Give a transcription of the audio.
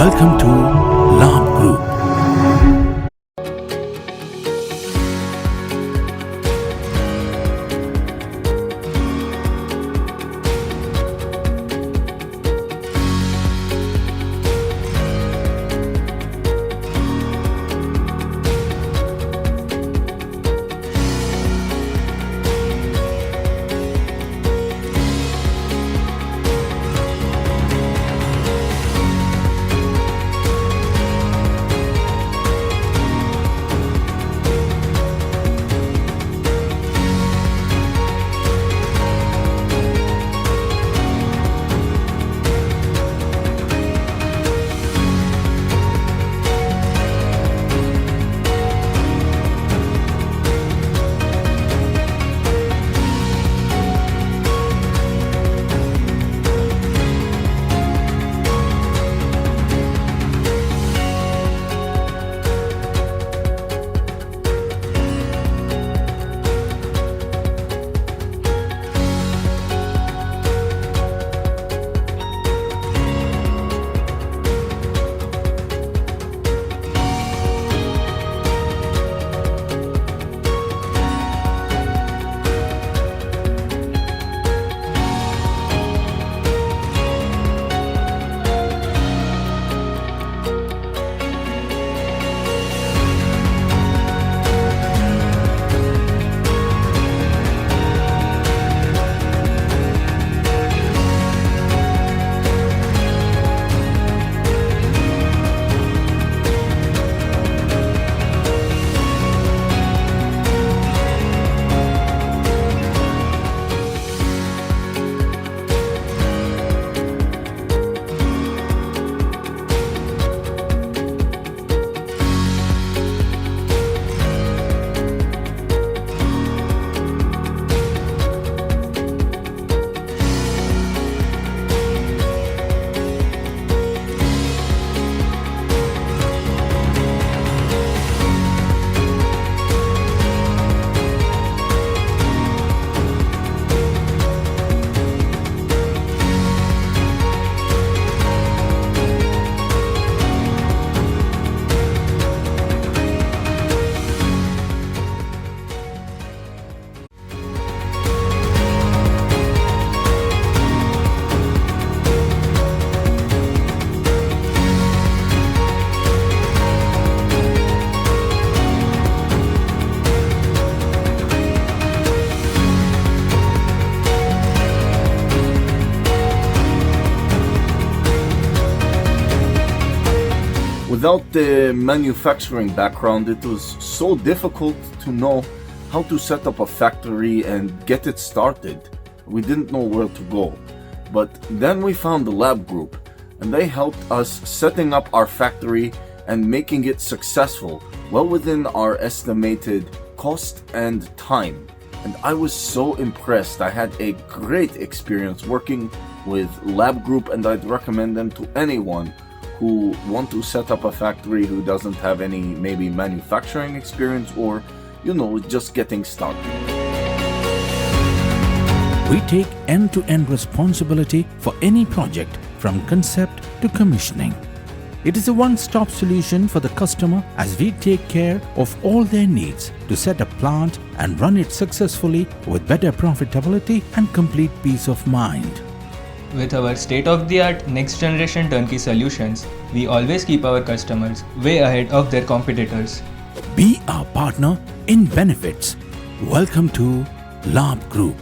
Welcome to Labh Group. Without the manufacturing background, it was so difficult to know how to set up a factory and get it started. We didn't know where to go. But then we found the Labh Group, and they helped us setting up our factory and making it successful, well within our estimated cost and time. And I was so impressed. I had a great experience working with Labh Group, and I'd recommend them to anyone who want to set up a factory who doesn't have any maybe manufacturing experience or, just getting started. We take end-to-end responsibility for any project from concept to commissioning. It is a one-stop solution for the customer as we take care of all their needs to set a plant and run it successfully with better profitability and complete peace of mind. With our state-of-the-art next-generation turnkey solutions, we always keep our customers way ahead of their competitors. Be our partner in benefits. Welcome to Labh Group.